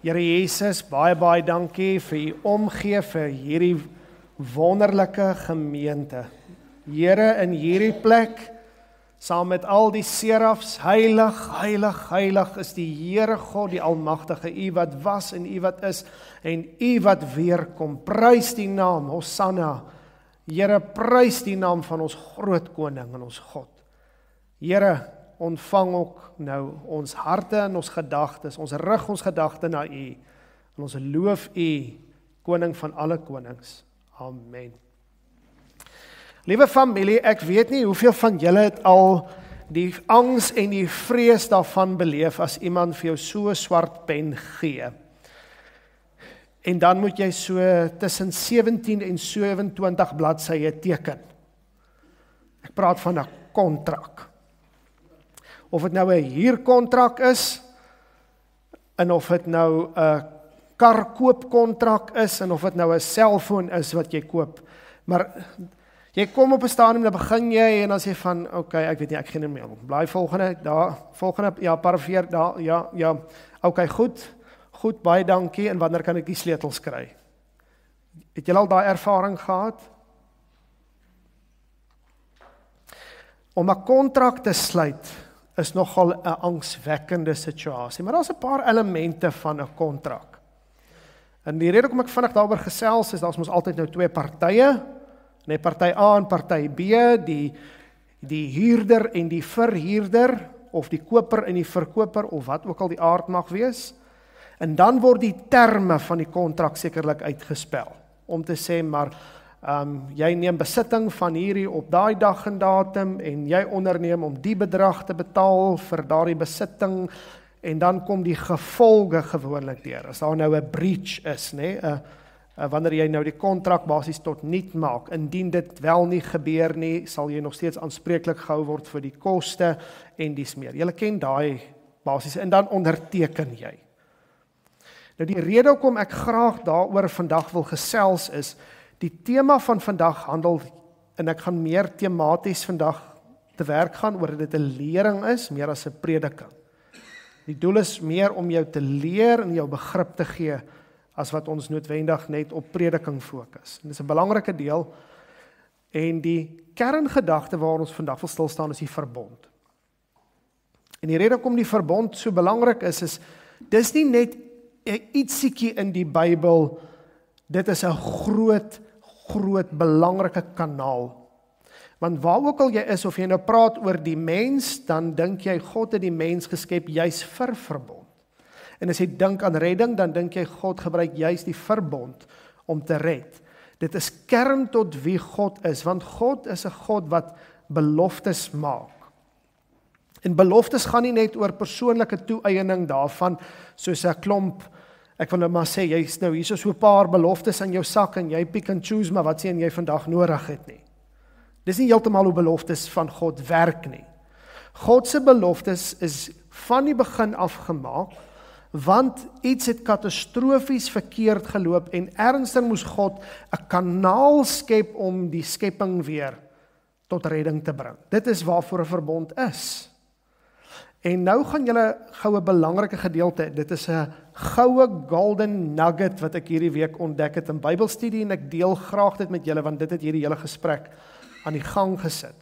Here Jesus, baie dankie vir u omgee vir hierdie wonderlike gemeente. Here, in hierdie plek, saam met al die serafs, heilig, heilig, heilig is die Here God, die Almagtige, u wat was en u wat is, en u wat weer kom. Prys die naam, Hosanna. Here, prys die naam van ons groot koning en ons God. Here, ontvang ook nou ons harte en ons gedagtes, ons rig ons gedagte na u, en ons loof u, koning van alle konings. Amen. Liewe familie, ek weet nie hoeveel van julle het al die angs en die vrees daarvan beleef as iemand vir jou so swart pen gee. En dan moet jy so tussen 17 en 27 bladsye teken. Ek praat van 'n kontrak. Of dit nou 'n huurkontrak is, en of dit nou 'n karkoopkontrak is, en of dit nou 'n selfoon is wat jy koop. Maar jy kom op 'n stadium, dan begin jy, en dan sê van, okay, ek weet nie, ek gaan nie meer. Blaai volgende, daar, volgende, ja, parafeer, daar, ja, okay, goed, baie dankie, en wanneer kan ek die sleutels kry? Het jy al daai ervaring gehad? Om 'n kontrak te sluit, is nogal 'n angswekkende situasie, maar daar's 'n paar elemente van 'n kontrak. En die rede hoekom ek vinnig daaroor gesels is, daar's mos altyd nou twee partye, nee, party A en party B, die huurder en die verhuurder, of die koper en die verkoper, of wat ook al die aard mag wees. En dan word die terme van die kontrak sekerlik uitgespel, om te sê, maar jy neem besitting van hierdie op daai dag en datum, en jy onderneem om die bedrag te betaal vir daardie besitting, en dan kom die gevolge gewoonlik deur. As daar nou 'n breach is, wanneer jy nou die kontrak basies tot niet maak, indien dit wel nie gebeur nie, sal jy nog steeds aanspreeklik gehou word vir die koste en dies meer. Julle ken daai basies, en dan onderteken jy. Nou die rede hoekom ek graag daaroor vandag wil gesels is, die tema van vandag handel, en ek gaan meer tematies vandag te werk gaan, oor dit 'n lering is, meer as 'n prediking. Die doel is meer om jou te leer en jou begrip te gee, as wat ons noodwendig net op prediking fokus. En dit is 'n belangrike deel, en die kerngedagte waar ons vandag wil stil staan is die verbond. En die rede hoekom die verbond so belangrik is dis nie net 'n ietsiekie in die Bybel, dit is 'n groot belangrike kanaal. Want waar ook al jy is, of jy nou praat oor die mens, dan dink jy God het die mens geskep juis vir verbond. En as jy dink aan redding, dan dink jy God gebruik juis die verbond om te red. Dit is kern tot wie God is, want God is 'n God wat beloftes maak. En beloftes gaan nie net oor persoonlike toeëiening daarvan, soos 'n klomp, ek wil nou maar sê, jy's nou hier so 'n paar beloftes in jou sak, en jy pick and choose, maar wat sien jy vandag nodig het nie. Dis nie heeltemal hoe beloftes van God werk nie. God se beloftes is van die begin af gemaak, want iets het katastrofies verkeerd geloop, en ernstig moes God 'n kanaal skep om die skepping weer tot redding te bring. Dit is waarvoor 'n verbond is. En nou gaan julle gou 'n belangrike gedeelte, dit is 'n goue golden nugget wat ek hierdie week ontdek het in Bybelstudie, en ek deel graag dit met julle, want dit het hierdie hele gesprek aan die gang gesit.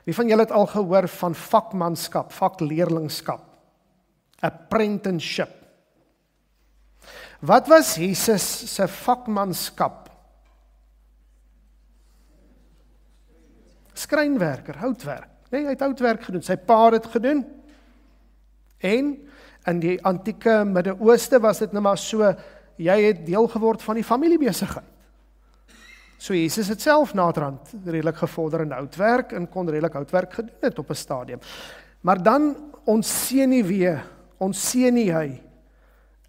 Wie van julle het al gehoor van vakmanskap, vakleerlingskap, apprenticeship? Wat was Jesus se vakmanskap? Skrynwerker, houtwerk. Nee, hy het houtwerk gedoen, sy pa het gedoen. En in die antieke Midde-Ooste was dit nou maar so, jy het deel geword van die familiebesigheid. So Jesus het self naderhand redelik gevorder in houtwerk, en kon redelik houtwerk gedoen het op 'n stadium. Maar dan ontseën hy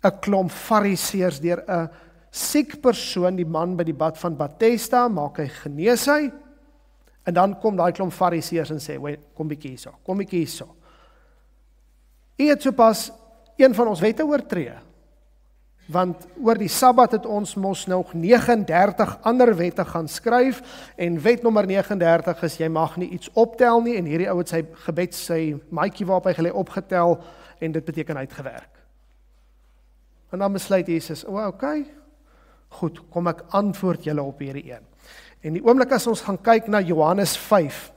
'n klomp fariseërs deur 'n siek persoon, die man by die bad van Bethesda, maak hy genees hy, en dan kom daai klomp fariseërs en sê, kom bietjie hierso. U het sopas een van ons wette oortree, want oor die Sabbat het ons mos nog 39 ander wette gaan skryf, en wet nommer 39 is, jy mag nie iets optel nie, en hierdie ou het sy gebed, sy maatjie waarop hy gelê opgetel, en dit beteken uitgewerk. En dan besluit Jesus, okay, goed, kom ek antwoord julle op hierdie een. En die oomblik as ons gaan kyk na Johannes 5,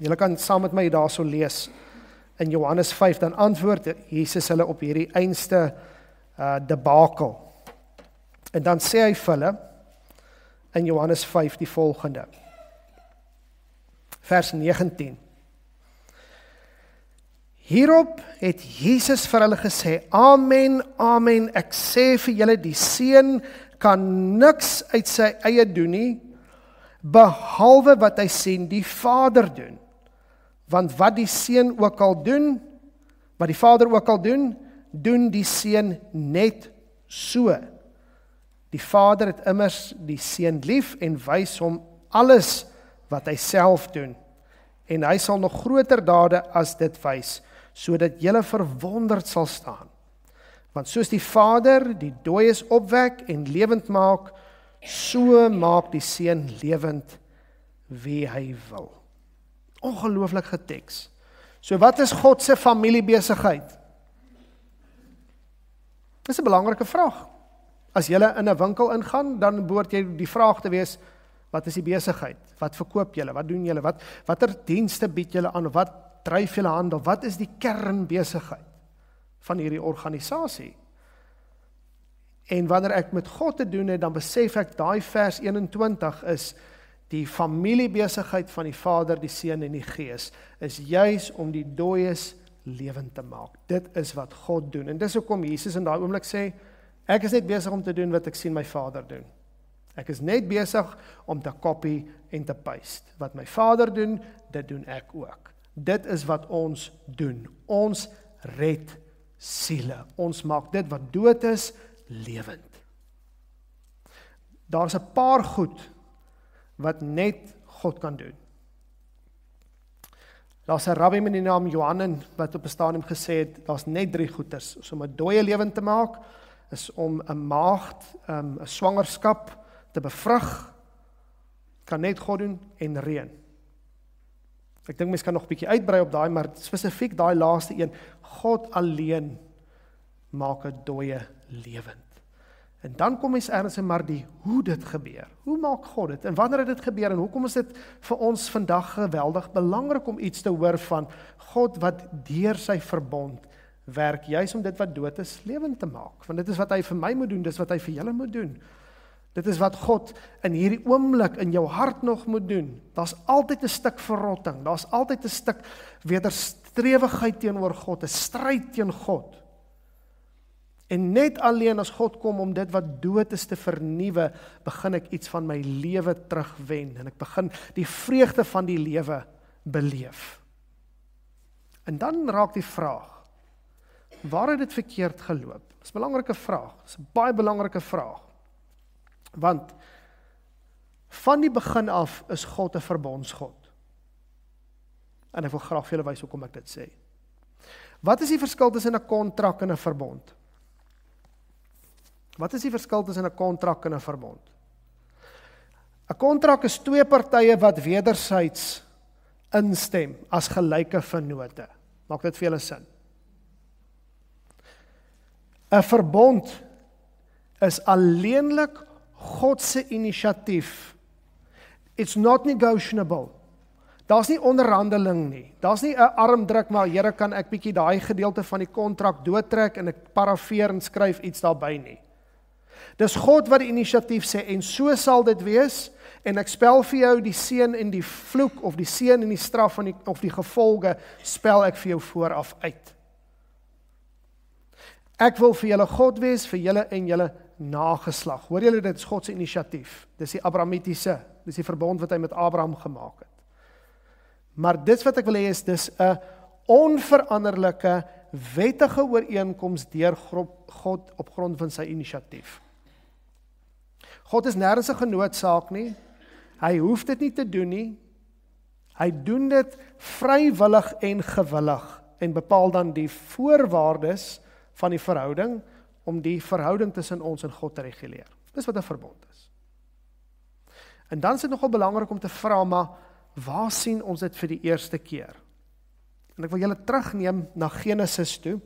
julle kan saam met my daarso lees, in Johannes 5, dan antwoord Jesus hulle op hierdie einste debakel. En dan sê hy vir hulle, in Johannes 5 die volgende, vers 19. Hierop het Jesus vir hulle gesê, Amen, amen, ek sê vir julle, die seun kan niks uit sy eie doen nie, behalwe wat hy sien die Vader doen. Want wat die seun ook al doen, wat die Vader ook al doen, doen die seun net so. Die Vader het immers die seun lief en wys hom alles wat hy self doen. En hy sal nog groter dade as dit wys, sodat julle verwonderd sal staan. Want soos die Vader die dooies opwek en lewend maak, so maak die seun lewend wie hy wil. Ongelooflike teks. So wat is God se familiebesigheid? Dis 'n belangrike vraag. As jy in 'n winkel ingaan, dan behoort jy die vraag te wees, wat is die besigheid? Wat verkoop julle? Wat doen julle? Watter dienste bied julle aan? Wat dryf julle handel? Wat is die kernbesigheid van hierdie organisasie? En wanneer ek met God te doen het, dan besef ek daai vers 21 is die familiebesigheid van die Vader, die Seun en die Gees, is juis om die dooies lewend te maak. Dit is wat God doen. En dis hoekom Jesus in daai oomblik sê, ek is net besig om te doen wat ek sien my Vader doen. Ek is net besig om te copy en te paste. Wat my Vader doen, dit doen ek ook. Dit is wat ons doen. Ons red siele. Ons maak dit wat dood is, lewend. Daar's 'n paar goed wat net God kan doen. Daar's 'n rabbi met die naam Johanan wat op 'n stadium gesê het, daar's net 3 goeders, is om 'n dooie lewend te maak, is om 'n maagd, 'n swangerskap te bevrug, kan net God doen, en reën. Ek dink mens kan nog 'n bietjie uitbrei op daai, maar spesifiek daai laaste een, God alleen maak 'n dooie lewend. En dan kom mens ergens in, maar hoe dit gebeur. Hoe maak God dit? En wanneer het dit gebeur? En hoekom is dit vir ons vandag geweldig belangrik om iets te hoor van God wat deur sy verbond werk, juis om dit wat dood is, lewend te maak. Want dit is wat hy vir my moet doen, dit is wat hy vir julle moet doen. Dit is wat God in hierdie oomblik in jou hart nog moet doen. Daar's altyd 'n stuk verrotting, daar's altyd 'n stuk wederstrewigheid teenoor God, 'n stryd teen God. En net alleen as God kom om dit wat dood is te vernuwe, begin ek iets van my lewe terugwen en ek begin die vreugde van die lewe beleef. En dan raak die vraag, waar het dit verkeerd geloop? Dis 'n belangrike vraag, dis 'n baie belangrike vraag. Want van die begin af is God 'n verbondsgod. En ek wil graag vir julle wys hoekom ek dit sê. Wat is die verskil tussen 'n kontrak en 'n verbond? Wat is die verskil tussen 'n kontrak en 'n verbond? 'n Kontrak is 2 partye wat wedersyds instem as gelyke vennote. Maak dit vir julle sin? 'n Verbond is alleenlik God se inisiatief. It's not negotiable. Daar's nie onderhandeling nie. Daar's nie 'n armdruk, maar Here, kan ek bietjie daai gedeelte van die kontrak doodtrek en ek parafeer en skryf iets daarby nie. Dis God wat die inisiatief sê, en so sal dit wees, en ek spel vir jou die seën en die vloek, of die seën en die straf of die gevolge, spel ek vir jou vooraf uit. Ek wil vir julle God wees, vir julle en julle nageslag. Hoor julle, dit is God se inisiatief. Dis die Abrahamitiese, dis die verbond wat hy met Abraham gemaak het. Maar dit wat ek wil hê is, dis 'n onveranderlike, wettige ooreenkoms deur God op grond van sy inisiatief. God is nêrens 'n genootsaak nie. Hy hoef dit nie te doen nie. Hy doen dit vrywillig en gewillig en bepaal dan die voorwaardes van die verhouding om die verhouding tussen ons en God te reguleer. Dis wat 'n verbond is. En dan is dit nogal belangrik om te vra, maar waar sien ons dit vir die eerste keer? En ek wil julle terugneem na Genesis toe.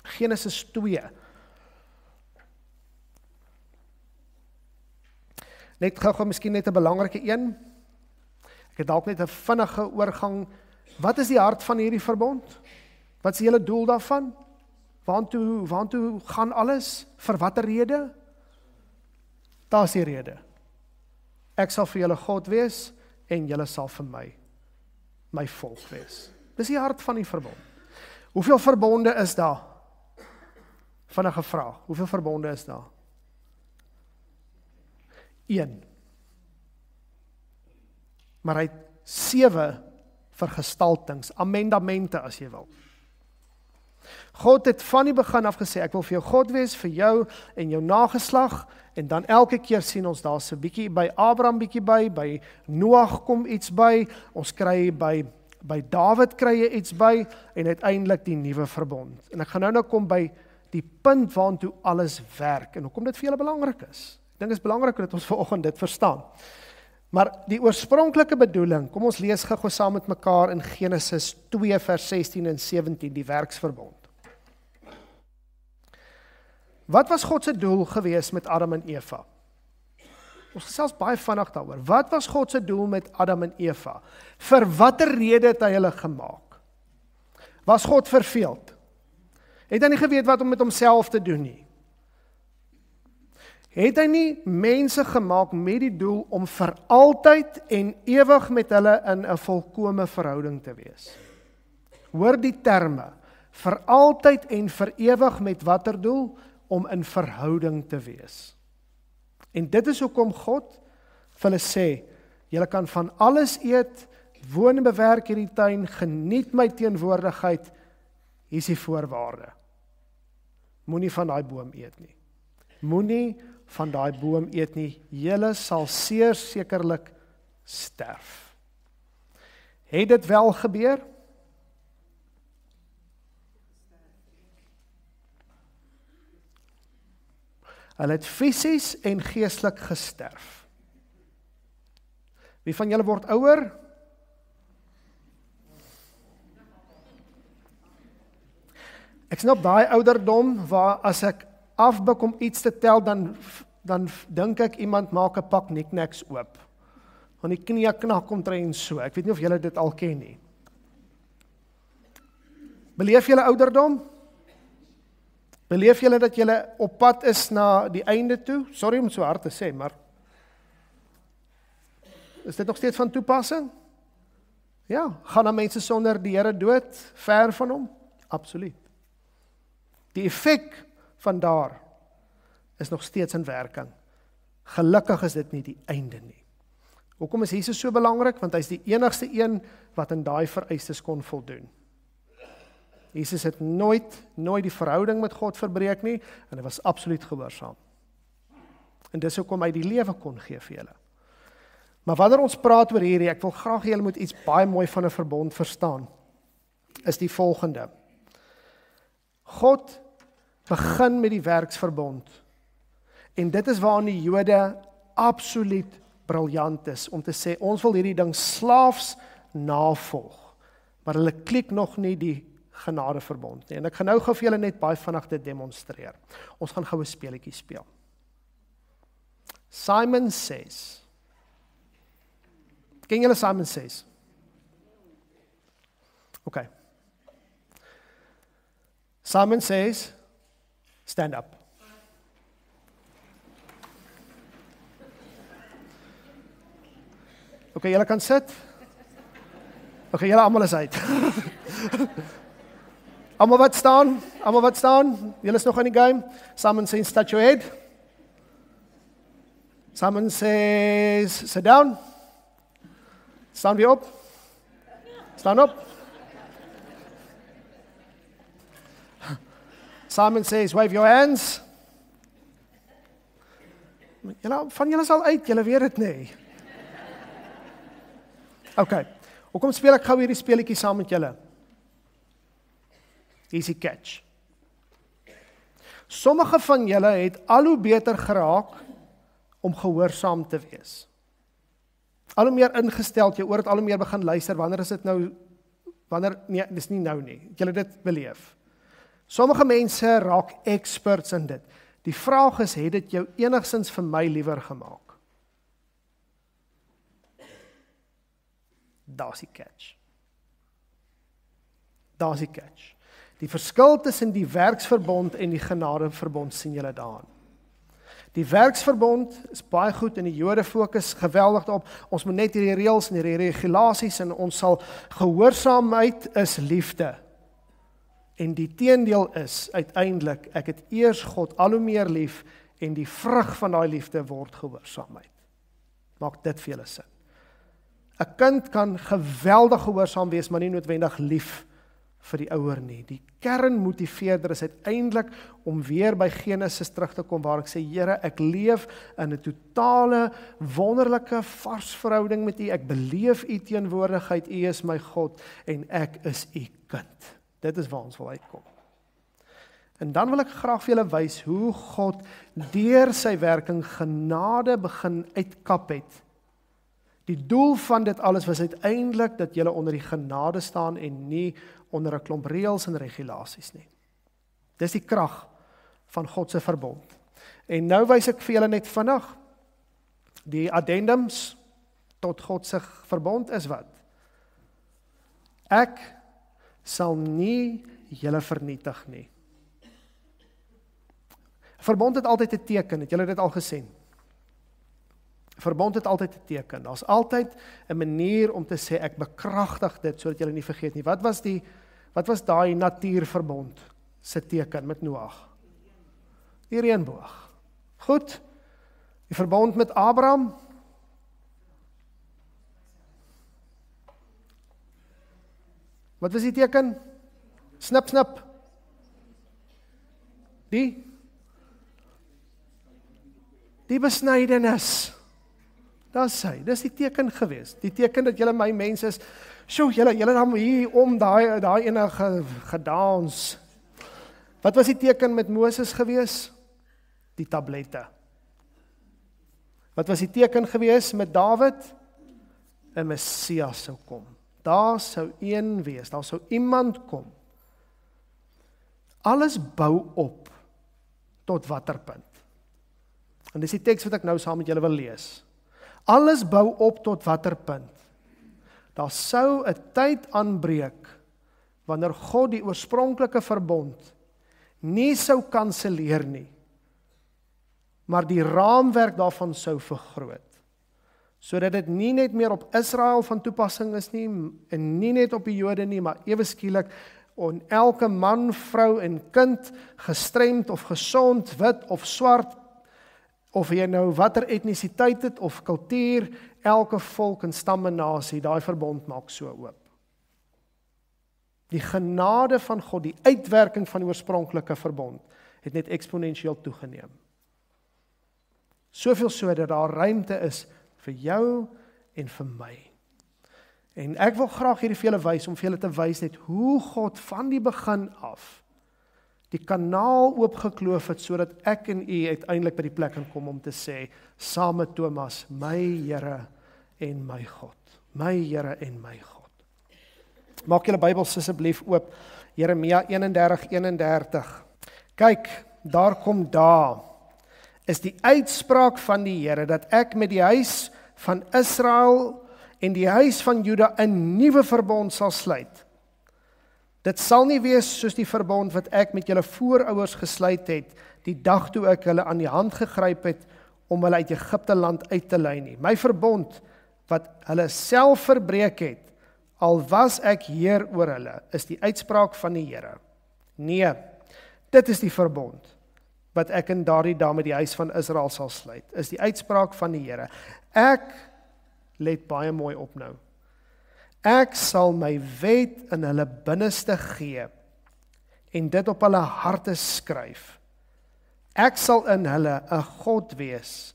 Genesis 2. Net gou miskien net 'n belangrike een. Ek het dalk net 'n vinnige oorgang. Wat is die hart van hierdie verbond? Wat is die hele doel daarvan? Waartoe gaan alles? Vir watter rede? Daar is die rede. Ek sal vir julle God wees en julle sal vir my volk wees. Dis die hart van die verbond. Hoeveel verbonde is daar? Vinnige vraag. Hoeveel verbonde is daar? 1. Maar hy het 7 vergestaltings, amendamente as jy wil. God het van die begin af gesê, ek wil vir jou God wees, vir jou en jou nageslag, en dan elke keer sien ons daar so bietjie by Abraham bietjie by Noag kom iets by, ons kry by Dawid kry jy iets by, en uiteindelik die nuwe verbond. En ek gaan nou kom by die punt waartoe alles werk, en hoekom dit vir julle belangrik is. Ek dink dit is belangrik dat ons vanoggend dit verstaan. Maar die oorspronklike bedoeling, kom ons lees gou saam met mekaar in Genesis 2 vers 16 en 17, die werksverbond. Wat was God se doel gewees met Adam en Eva? Ons gesels baie vinnig daaroor. Wat was God se doel met Adam en Eva? Vir watter rede het hy hulle gemaak? Was God verveeld? Het hy nie geweet wat om met homself te doen nie? Het hy nie mense gemaak met die doel om vir altyd en ewig met hulle in 'n volkome verhouding te wees? Hoor die terme, vir altyd en vir ewig met watter doel? Om in verhouding te wees. En dit is hoekom God vir hulle sê, julle kan van alles eet, woon en bewerk hierdie tuin, geniet my teenwoordigheid, hier is die voorwaarde. Moenie van daai boom eet nie. Moenie van daai boom eet nie, julle sal sekerlik sterf. Het dit wel gebeur? Hulle het fisies en geestelik gesterf. Wie van julle word ouer? Ek snap daai ouderdom waar as ek afbuk om iets te tel, dan dink ek iemand maak 'n pak knickknacks oop. Want die knie knak omtrent so. Ek weet nie of julle dit al ken nie. Beleef julle ouderdom? Beleef julle dat julle op pad is na die einde toe? Sorry om so hard te sê, maar is dit nog steeds van toepassing? Ja, gaan dan mense sonder die Here dood, ver van hom? Absoluut. Die effek van daar is nog steeds in werking. Gelukkig is dit nie die einde nie. Hoekom is Jesus so belangrik? Want hy is die enigste een wat in daai vereistes kon voldoen. Jesus het nooit die verhouding met God verbreek nie, en hy was absoluut gehoorsaam. En dis hoekom hy die lewe kon gee vir julle. Maar wanneer ons praat oor hierdie, ek wil graag julle moet iets baie mooi van 'n verbond verstaan, is die volgende. God begin met die werksverbond, en dit is waarin die Jode absoluut briljant is, om te sê, ons wil hierdie ding slaafs navolg, maar hulle klik nog nie die genadeverbond nie. En ek gaan nou gou vir julle net baie vinnig dit demonstreer. Ons gaan gou 'n speletjie speel. Simon Says. Ken julle Simon Says? Okay. Simon Says, stand up. Okay, julle kan sit. Okay, julle almal is uit. Almal wat staan, julle is nog in die game. Simon Says, touch your head. Simon Says, sit down. Staan weer op. Staan op. Simon Says, wave your hands. Van julle is al uit, julle weet dit nie. Okay, hoekom speel ek gou hierdie speletjie saam met julle? Easy catch. Sommige van julle het al hoe beter geraak om gehoorsaam te wees. Al hoe meer ingesteld, jou oor het al hoe meer begin luister, wanneer is dit nou, nee, dis nie nou nie, het julle dit beleef. Sommige mense raak experts in dit. Die vraag is, het dit jou enigstens vir my liewer gemaak? Daar's die catch. Daar's die catch. Die verskil tussen die werksverbond en die genadeverbond sien julle daarin. Die werksverbond is baie goed en die Jode fokus geweldig daarop. Ons moet net hierdie reëls en hierdie regulasies en ons sal gehoorsaamheid is liefde. En die teendeel is uiteindelik ek het eers God al hoe meer lief en die vrug van daai liefde word gehoorsaamheid. Maak dit vir julle sin. 'n Kind kan geweldig gehoorsaam wees, maar nie noodwendig lief vir die ouer nie. Die kernmotiveerder is uiteindelik om weer by Genesis terug te kom waar ek sê, Here, ek leef in 'n totale, wonderlike, vars verhouding met U. Ek beleef U teenwoordigheid. U is my God en ek is U kind. Dit is waar ons wil uitkom. En dan wil ek graag vir julle wys hoe God deur sy werking genade begin uitkap het. Die doel van dit alles was uiteindelik dat julle onder die genade staan en nie onder 'n klomp reëls en regulasies nie. Dis die krag van God se verbond. En nou wys ek vir julle net vinnig, die addendums tot God se verbond is wat? Ek sal nie julle vernietig nie. Verbond het altyd 'n teken, het julle dit al gesien? Verbond het altyd 'n teken. Daar's altyd 'n manier om te sê ek bekragtig dit sodat julle nie vergeet nie. Wat was daai natuurverbond se teken met Noag? Die reënboog. Goed. Die verbond met Abraham. Wat was die teken? Snip, snip. Die besnydenis. Dis die teken gewees. Die teken dat julle my mense is. Sjoe, julle dan hier om daai enige gedans. Wat was die teken met Moses gewees? Die tablette. Wat was die teken gewees met Dawid? 'n Messias sou kom. Daar sou een wees, daar sou iemand kom. Alles bou op tot watter punt? En dis die teks wat ek nou saam met julle wil lees. Alles bou op tot watter punt? Daar sou 'n tyd aanbreek wanneer God die oorspronklike verbond nie sou kanselleer nie, maar die raamwerk daarvan sou vergroot. Sodat dit nie net meer op Israel van toepassing is nie, en nie net op die Jode nie, maar ewe skielik en elke man, vrou en kind, gestremd of gesond, wit of swart, of jy nou watter etnisiteit het of kultuur, elke volk en stam en nasie, daai verbond maak so oop. Die genade van God, die uitwerking van die oorspronklike verbond, het net eksponensieel toegeneem. Soveel so dat daar ruimte is vir jou en vir my. En ek wil graag hierdie vir julle wys, om vir julle te wys net hoe God van die begin af die kanaal oopgekloof het, sodat ek en u uiteindelik by die plek kan kom om te sê, saam met Thomas, my Here en my God. My Here en my God. Maak julle Bybels asseblief oop, Jeremia 31:31. Kyk, daar kom daar, is die uitspraak van die Here, dat ek met die huis van Israel en die huis van Juda 'n nuwe verbond sal sluit. Dit sal nie wees soos die verbond wat ek met julle voorouers gesluit het, die dag toe ek hulle aan die hand gegryp het, om hulle uit Egipte land uit te lei nie. My verbond, wat hulle self verbreek het, al was ek heer oor hulle, is die uitspraak van die Here. Nee, dit is die verbond, wat ek in daardie dae met die huis van Israel sal sluit, is die uitspraak van die Here. Ek, let baie mooi op nou, ek sal my wet in hulle binneste gee, en dit op hulle harte skryf. Ek sal in hulle 'n God wees,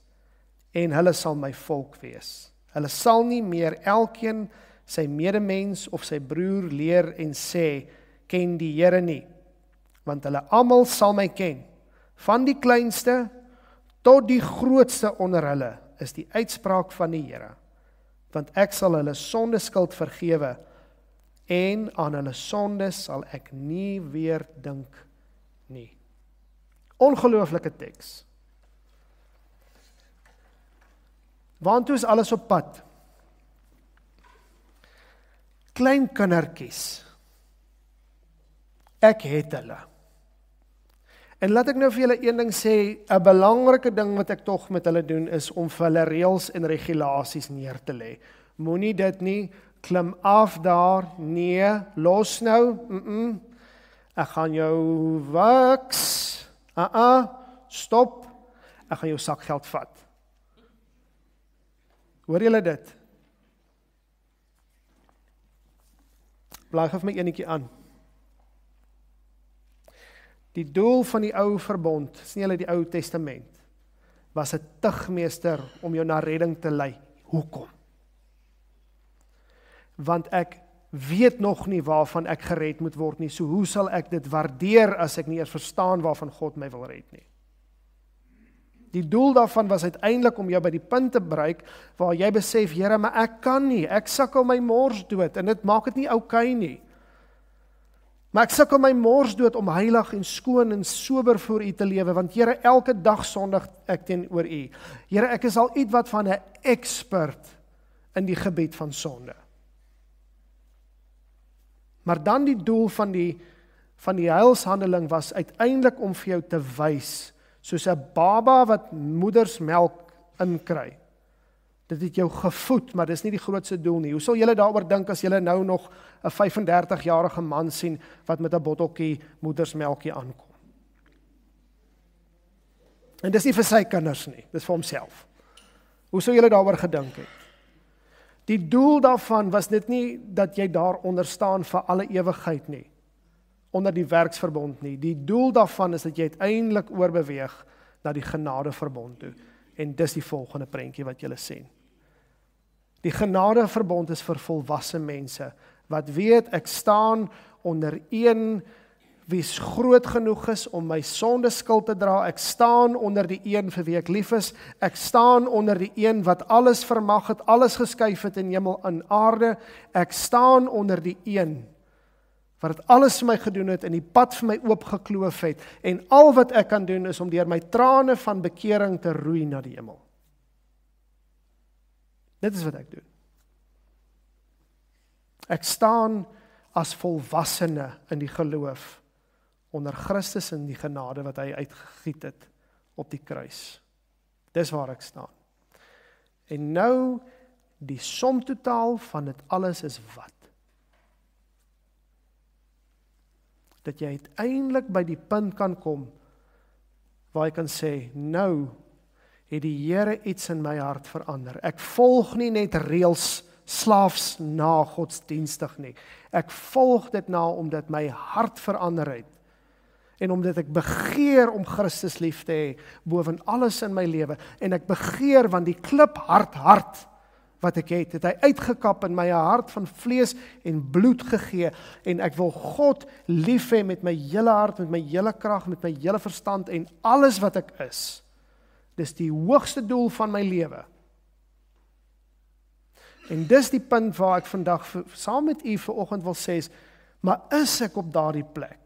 en hulle sal my volk wees. Hulle sal nie meer elkeen sy medemens of sy broer leer en sê, ken die Here nie, want hulle almal sal my ken, van die kleinste tot die grootste onder hulle, is die uitspraak van die Here, want ek sal hulle sondeskuld vergewe, en aan hulle sondes sal ek nie weer dink nie. Ongelooflike teks. Waantoe is alles op pad? Klein kindertjies, ek het hulle. En laat ek nou vir julle een ding sê, 'n belangrike ding wat ek tog met hulle doen, is om vir hulle reëls en regulasies neer te lê. Moenie dit nie, klim af daar, nee, los nou, ek gaan jou wiks, stop, ek gaan jou sakgeld vat. Hoor julle dit? Blaai gou vir my enetjie aan. Die doel van die ou verbond, is nie hulle die Ou Testament, was 'n tugmeester om jou na redding te lei. Hoekom? Want ek weet nog nie waarvan ek gered moet word nie, so hoe sal ek dit waardeer as ek nie eers verstaan waarvan God my wil red nie? Die doel daarvan was uiteindelik om jou by die punt te bereik, waar jy besef, Here, maar ek kan nie, ek sukkel my mors dood, en dit maak dit nie oukei nie. Maar ek sukkel my mors dood om heilig en skoon en sober voor U te lewe, want Here, elke dag sondig ek teenoor U. Here, ek is al ietwat van 'n expert in die gebied van sonde. Maar dan die doel van die heilshandeling was uiteindelik om vir jou te wys, soos 'n baba wat moedersmelk inkry. Dit het jou gevoed, maar dis nie die grootste doel nie. Hoe sal julle daaroor dink as julle nou nog 'n 35-jarige man sien wat met 'n botteltjie moedersmelkie aankom? En dis nie vir sy kinders nie, dis vir homself. Hoe sou julle daaroor gedink het? Die doel daarvan was dit nie dat jy daaronder staan vir alle ewigheid nie, onder die werksverbond nie. Die doel daarvan is dat jy uiteindelik oorbeweeg na die genadeverbond toe. En dis die volgende prentjie wat julle sien. Die genadeverbond is vir volwasse mense, wat weet ek staan onder een wie's groot genoeg is om my sonde skuld te dra. Ek staan onder die een vir wie ek lief is. Ek staan onder die een wat alles vermag het, alles geskuif het in hemel en aarde. Ek staan onder die een wat het alles vir my gedoen het en die pad vir my oopgekloof het. En al wat ek kan doen is om deur my trane van bekering te roei na die hemel. Dit is wat ek doen. Ek staan as volwassene in die geloof onder Christus en die genade wat hy uitgegiet het op die kruis. Dis waar ek staan. En nou, die somtotaal van dit alles is wat? Dat jy uiteindelik by die punt kan kom, waar jy kan sê, nou het die Here iets in my hart verander. Ek volg nie net reëls slaafs na godsdienstig nie. Ek volg dit na omdat my hart verander het. En omdat ek begeer om Christus lief te hê, boven alles in my lewe. En ek begeer, want die kliphart wat ek het hy uitgekap in my hart van vlees en bloed gegee. En ek wil God lief hê met my hele hart, met my hele krag, met my hele verstand en alles wat ek is. Dis die hoogste doel van my lewe. En dis die punt waar ek vandag saam met u vanoggend wil sê, maar is ek op daardie plek?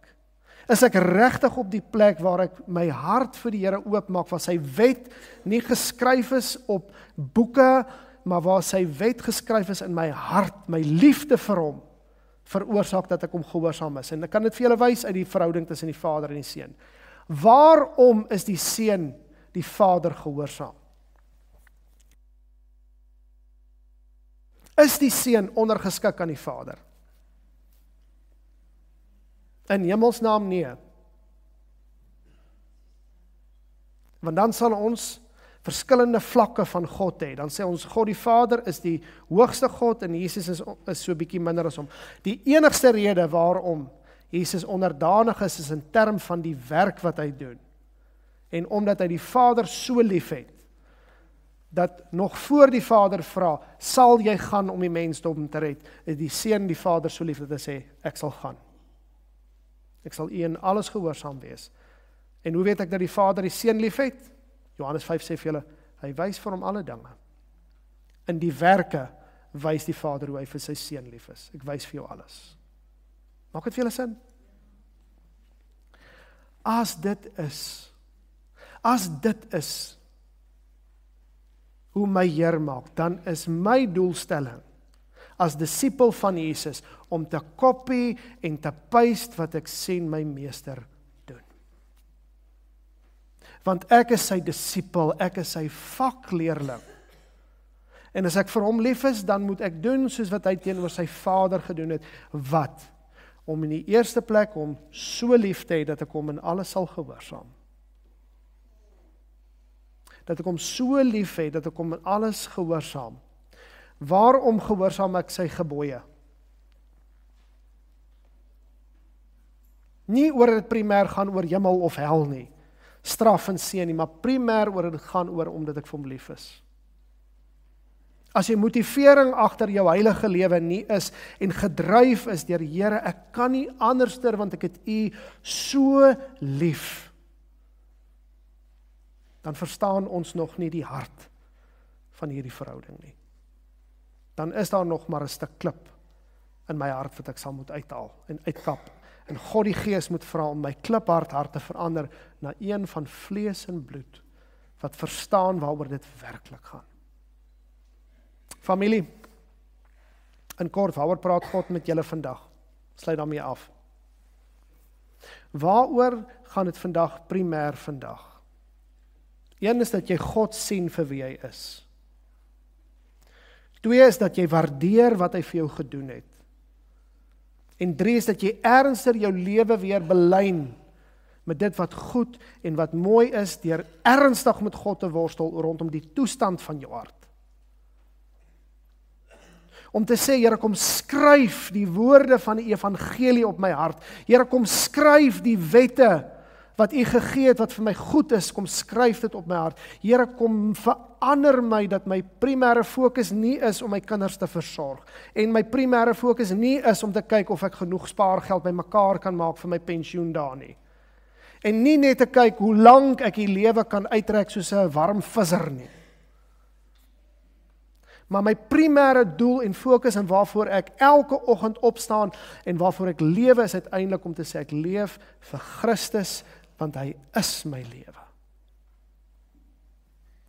Is ek regtig op die plek waar ek my hart vir die Here oopmaak, waar sy wet nie geskryf is op boeke, maar waar sy wet geskryf is in my hart, my liefde vir hom, veroorsaak dat ek hom gehoorsaam is. En ek kan dit vir julle wys uit die verhouding tussen die Vader en die Seun. Waarom is die Seun die Vader gehoorsaam? Is die Seun ondergeskik aan die Vader? In hemelsnaam nee. Want dan sal ons verskillende vlakke van God hê. Dan sê ons God die Vader is die hoogste God en Jesus is so bietjie minder as hom. Die enigste rede waarom Jesus onderdanig is in term van die werk wat hy doen. En omdat hy die Vader so lief het, dat nog voor die Vader vra, sal jy gaan om die mensdom te red, is die Seun die Vader so lief dat hy sê, ek sal gaan. Ek sal u in alles gehoorsaam wees. En hoe weet ek dat die Vader die Seun lief het? Johannes 5 sê vir julle, hy wys vir hom alle dinge. In die werke wys die Vader hoe hy vir sy Seun lief is. Ek wys vir jou alles. Maak dit vir julle sin? As dit is hoe my Heer maak, dan is my doelstelling, as disipel van Jesus, om te kopie en te paste wat ek sien my meester doen. Want ek is sy disipel, ek is sy vakleerling. En as ek vir hom lief is, dan moet ek doen soos wat hy teenoor sy Vader gedoen het. Wat? Om in die eerste plek hom so lief te hê, dat ek hom in alles sal gehoorsaam. Dat ek hom so lief het, dat ek hom in alles gehoorsaam. Waarom gehoorsaam ek sy gebooie? Nie oor dit primêr gaan oor hemel of hel nie, straf en seën nie, maar primêr oor dit gaan oor omdat ek vir hom lief is. As jy motivering agter jou heilige lewe nie is en gedryf is deur Here, ek kan nie anderster want ek het U so lief, dan verstaan ons nog nie die hart van hierdie verhouding nie. Dan is daar nog maar 'n stuk klip in my hart wat ek sal moet uithaal en uitkap. En God die Gees moet vra om my kliphard hart te verander na een van vlees en bloed, wat verstaan waaroor dit werklik gaan. Familie, in kort, waaroor praat God met julle vandag? Sluit daarmee af. Waaroor gaan dit vandag primêr vandag? Een is dat jy God sien vir wie hy is. 2 is dat jy waardeer wat hy vir jou gedoen het. En 3 is dat jy ernstig jou lewe weer belyn met dit wat goed en wat mooi is, deur ernstig met God te worstel rondom die toestand van jou hart. Om te sê, Here, kom skryf die woorde van die evangelie op my hart. Here, kom skryf die wette wat U gegee het, wat vir my goed is, kom skryf dit op my hart. Here, kom verander my, dat my primêre fokus nie is om my kinders te versorg, en my primêre fokus nie is om te kyk of ek genoeg spaargeld bymekaar kan maak vir my pensioen daar nie. En nie net te kyk hoe lank ek die lewe kan uittrek soos 'n warm visser nie. Maar my primêre doel en fokus en waarvoor ek elke oggend opstaan en waarvoor ek lewe is uiteindelik om te sê ek leef vir Christus, want hy is my lewe.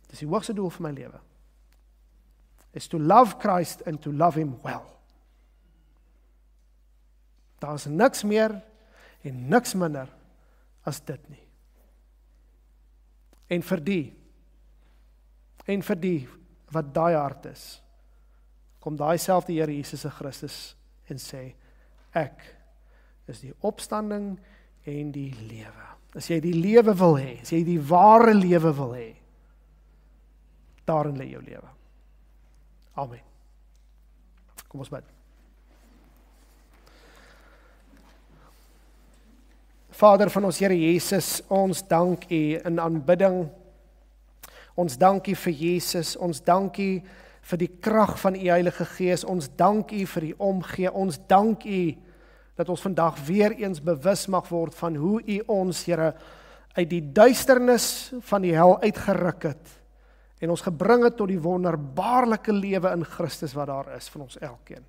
Dis die hoogste doel vir my lewe. Is to love Christ and to love him well. Daar is niks meer en niks minder as dit nie. En vir die wat daai hart is, kom daai selfde Here Jesus Christus en sê, ek is die opstanding en die lewe. As jy die lewe wil hê, as jy die ware lewe wil hê, daarin lê jou lewe. Amen. Kom ons bid. Vader van ons Here Jesus, ons dank U in aanbidding. Ons dank U vir Jesus, ons dank U vir die krag van U Heilige Gees, ons dank U vir die omgee, ons dank U dat ons vandag weer eens bewus mag word van hoe U ons, Here, uit die duisternis van die hel uitgeruk het en ons gebring het tot die wonderbaarlike lewe in Christus wat daar is van ons elkeen.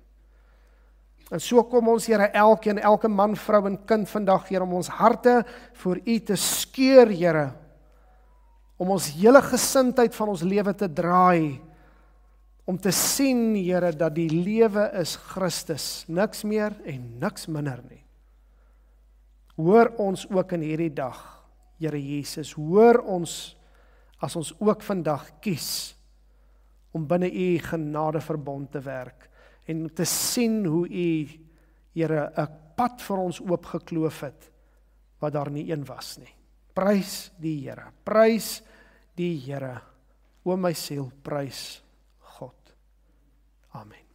En so kom ons, Here, elkeen, elke man, vrou en kind vandag, Here, om ons harte voor U te skeur, Here, om ons hele gesindheid van ons lewe te draai, om te sien, Here, dat die lewe is Christus, niks meer en niks minder nie. Hoor ons ook in hierdie dag, Here Jesus, hoor ons as ons ook vandag kies om binne U genadeverbond te werk en te sien hoe U, Here, 'n pad vir ons oopgekloof het wat daar nie een was nie. Prys die Here, prys die Here, o my siel, prys God. Amen.